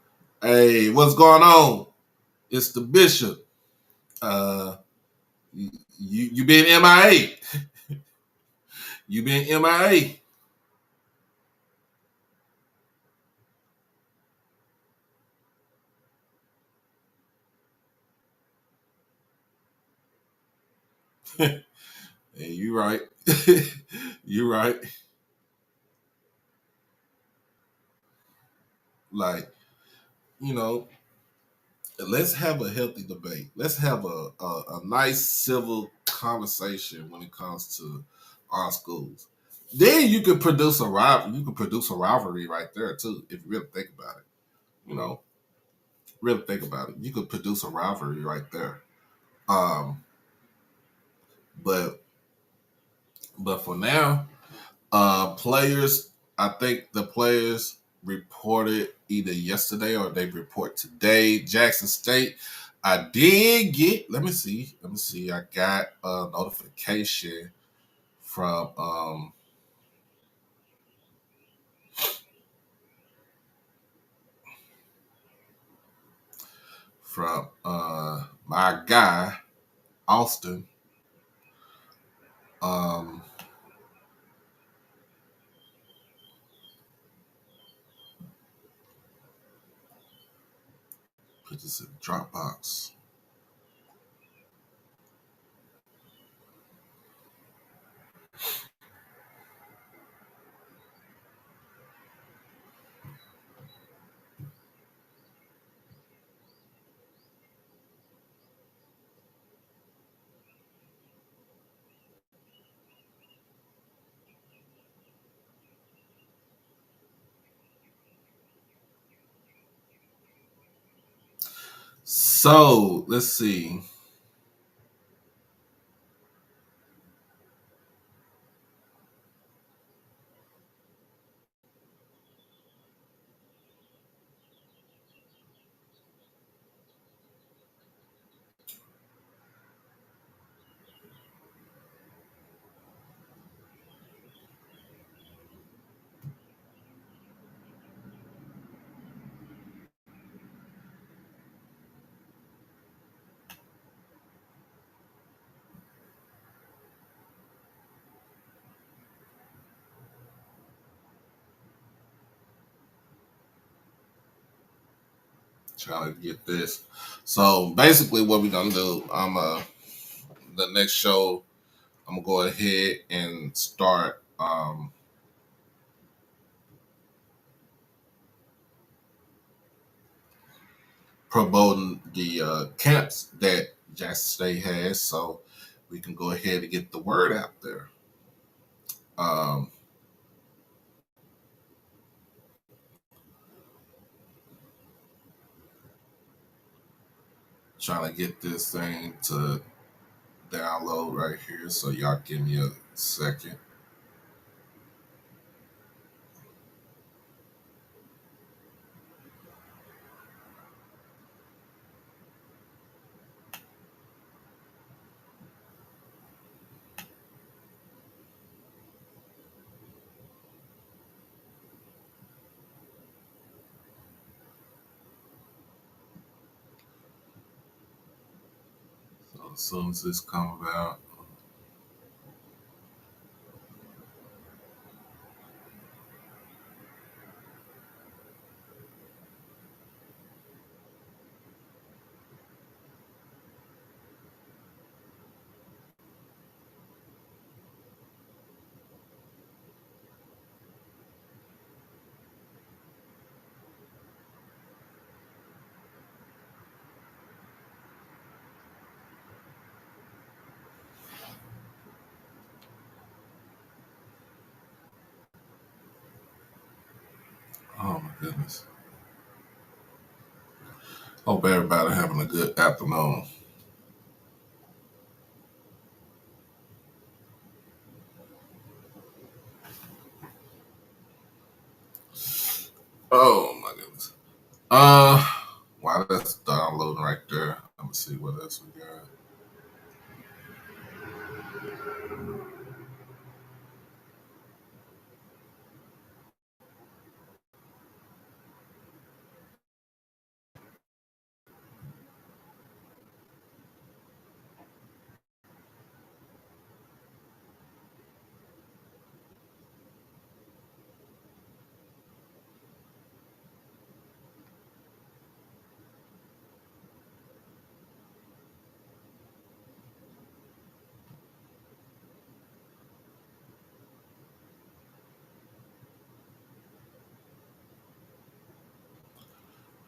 Hey, what's going on? It's the Bishop. You been MIA. You been MIA. Hey, you right. You right. Like, you know, let's have a healthy debate. Let's have a nice civil conversation when it comes to our schools. Then you could produce a rival. You could produce a rivalry right there too, if you really think about it. You know, really think about it. You could produce a rivalry right there. Um, but for now, players. I think the players reported either yesterday or they report today. Jackson State. I did get. Let me see. I got a notification from my guy Austin. Um, put this in Dropbox. So let's see. Trying to get this. So basically, what we're gonna do, the next show, I'm gonna go ahead and start promoting the camps that Jackson State has, so we can go ahead and get the word out there. Um, Trying to get this thing to download right here, so y'all give me a second. as soon as this comes out. Oh my goodness. Hope everybody having a good afternoon. Oh my goodness. Wow, that's downloading right there. Let me see what else we got.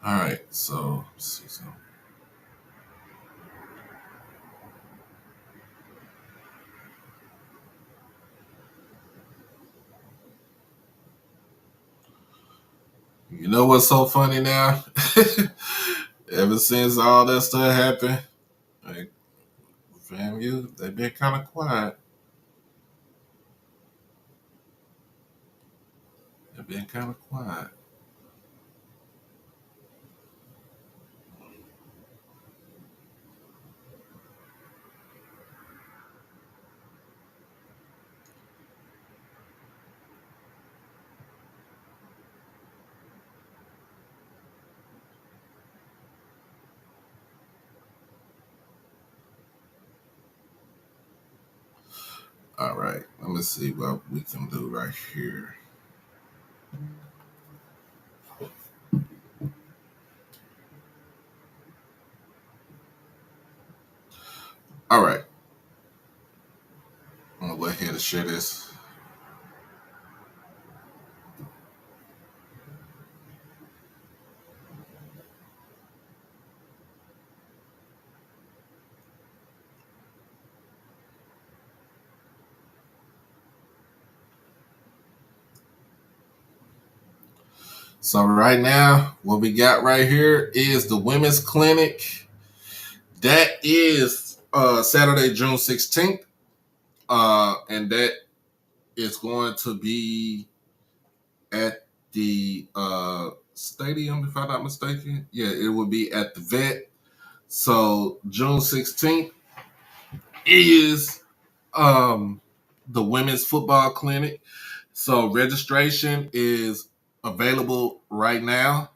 All right, so let's see something. You know what's so funny now? Ever since all that stuff happened, like FAMU, they've been kind of quiet. They've been kind of quiet. All right, let me see what we can do right here. All right, I'm gonna go ahead and share this. So right now, what we got right here is the women's clinic. That is Saturday, June 16th. And that is going to be at the stadium, if I'm not mistaken. Yeah, it will be at the vet. So June 16th is the women's football clinic. So registration is available right now.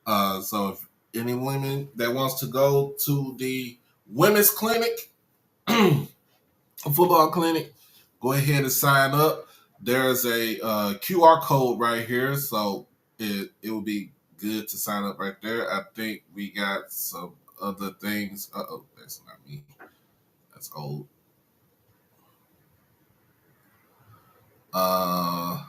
So if any women that wants to go to the women's clinic, football clinic, go ahead and sign up. There's a QR code right here, so it will be good to sign up right there. I think we got some other things. Oh, that's not me. That's old. Uh,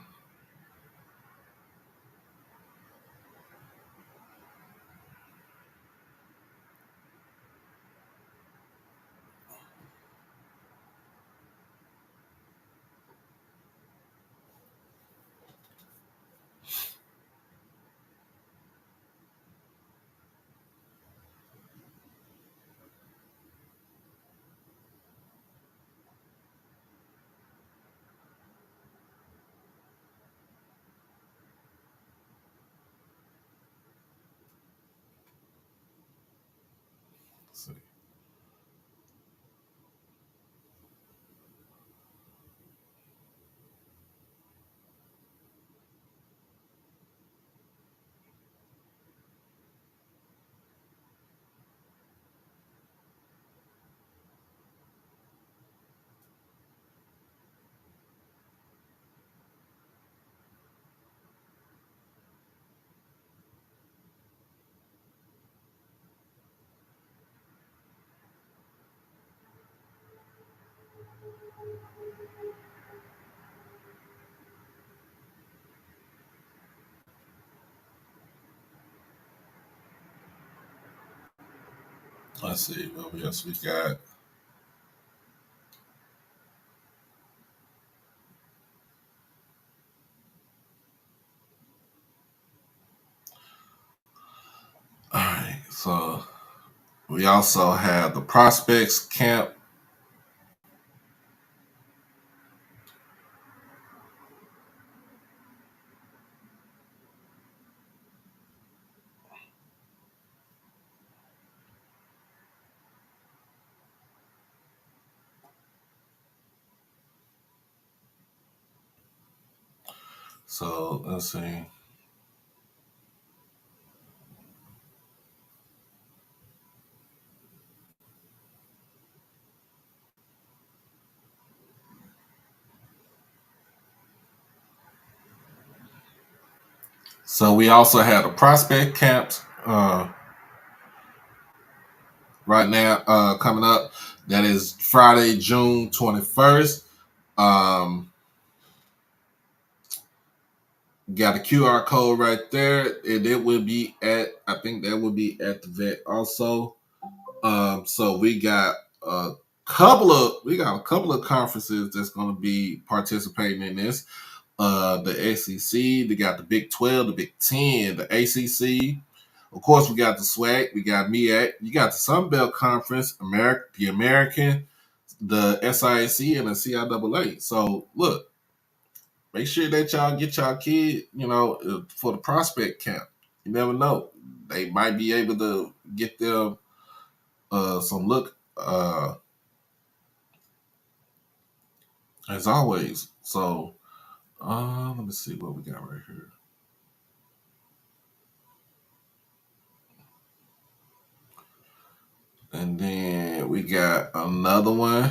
Let's see what else we got. All right, so we also have the prospects camp. So let's see. So we also have the prospect camps right now coming up. That is Friday, June 21st. Got a QR code right there, and it will be at, I think that will be at the vet also. So we got a couple of conferences that's going to be participating in this. The SEC, they got the Big 12, the Big 10, the ACC. Of course, we got the SWAC, we got MEAC, you got the Sun Belt Conference, the American, the SIAC, and the CIAA. So look, make sure that y'all get y'all kid, for the prospect camp. You never know. They might be able to get them some look as always. So let me see what we got right here. And then we got another one.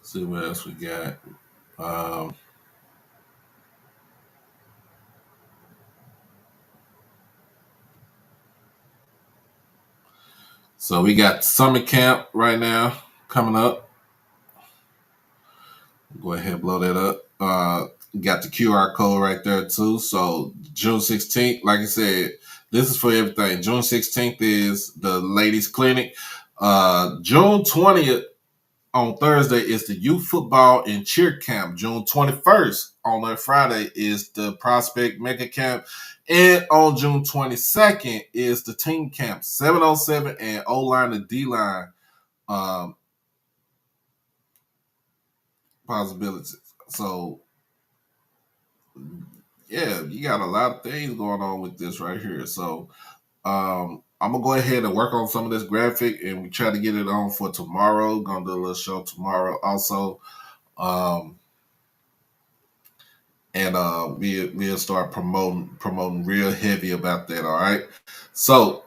See what else we got. Um, so we got summer camp right now coming up. Go ahead and blow that up. Got the QR code right there too. So June 16th, like I said, this is for everything. June 16th is the ladies clinic. June 20th on Thursday is the youth football and cheer camp. June 21st on that Friday is the prospect mega camp. And on June 22nd is the team camp, 707 and O-line and D-line possibilities. So yeah, you got a lot of things going on with this right here. So I'm gonna go ahead and work on some of this graphic, and we try to get it on for tomorrow. Gonna do a little show tomorrow also, and we'll start promoting real heavy about that. All right, so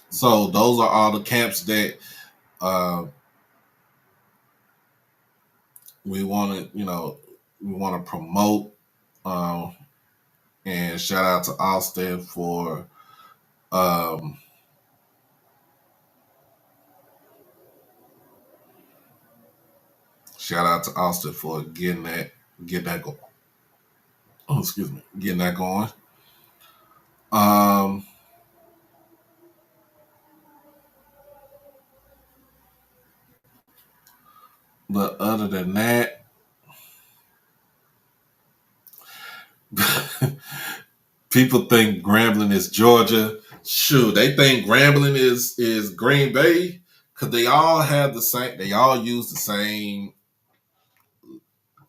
so those are all the camps that we want to promote. And shout out to Austin for getting that going. Oh, excuse me, getting that going. But other than that, people think Grambling is Georgia. Shoot, they think Grambling is Green Bay because they all have the same. They all use the same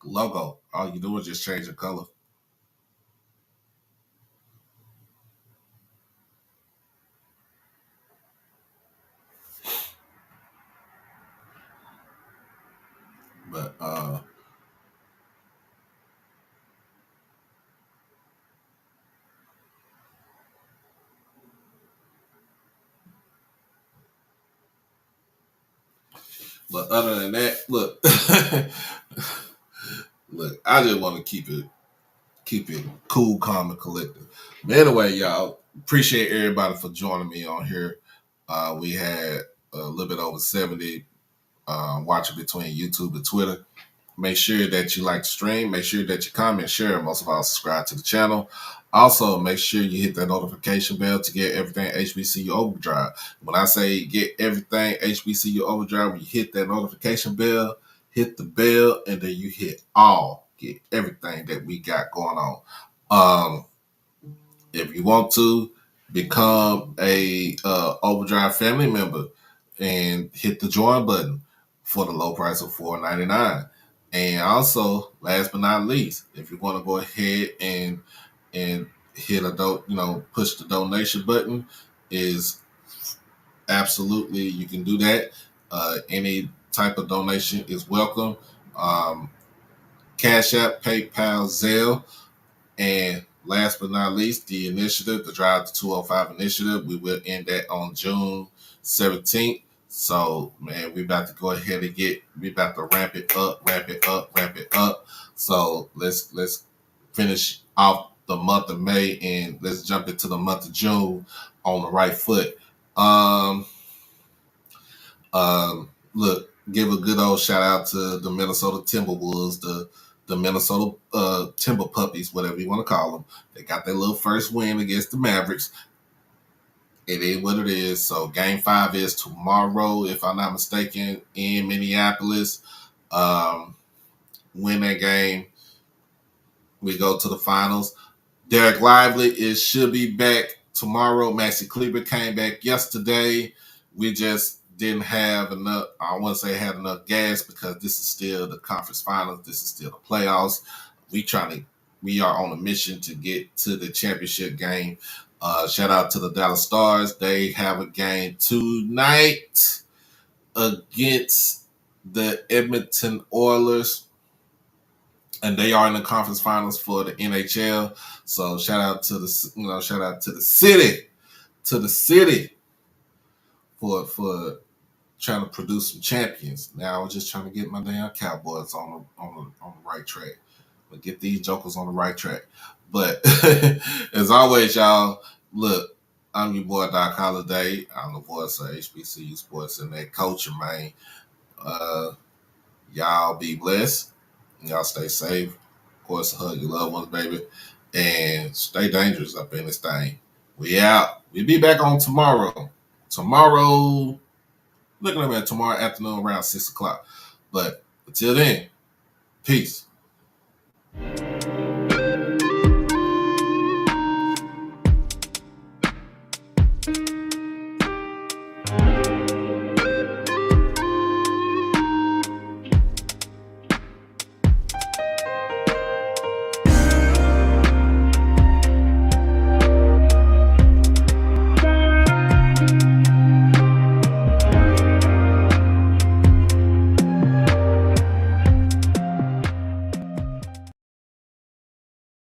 logo. All you do is just change the color. But other than that, look, look, I just want to keep it cool, calm, and collective. But anyway, y'all, appreciate everybody for joining me on here. We had a little bit over 70 watching between YouTube and Twitter. Make sure that you like the stream. Make sure that you comment, share, and most of all, subscribe to the channel. Also, make sure you hit that notification bell to get everything HBCU Overdrive. When I say get everything HBCU Overdrive, when you hit that notification bell, hit the bell, and then you hit all. Get everything that we got going on. Um, if you want to become a Overdrive family member, and hit the join button for the low price of $4.99. And also, last but not least, if you want to go ahead and hit push the donation button, is absolutely, you can do that. Any type of donation is welcome. Cash App, PayPal, Zelle. And last but not least, the initiative, the Drive to 205 initiative, we will end that on June 17th. So, man, we about to go ahead and we about to ramp it up. So let's finish off the month of May and let's jump into the month of June on the right foot. Look, give a good old shout out to the Minnesota Timberwolves, the Minnesota Timber Puppies, whatever you want to call them. They got their little first win against the Mavericks. It is what it is. So Game 5 is tomorrow, if I'm not mistaken, in Minneapolis. Win that game, we go to the finals. Derek Lively should be back tomorrow. Maxi Kleber came back yesterday. We just didn't have enough. I want to say had enough gas because this is still the conference finals. This is still the playoffs. We are on a mission to get to the championship game. Shout out to the Dallas Stars. They have a game tonight against the Edmonton Oilers, and they are in the conference finals for the NHL. So shout out to the city for trying to produce some champions. Now I was just trying to get my damn Cowboys on the right track, but get these jokers on the right track. But as always, y'all, look, I'm your boy Doc Holliday. I'm the voice of HBCU Sports and that culture, man. Y'all be blessed. Y'all stay safe. Of course, hug your loved ones, baby. And stay dangerous up in this thing. We out. We'll be back on tomorrow. Looking at tomorrow afternoon around 6 o'clock. But until then, peace.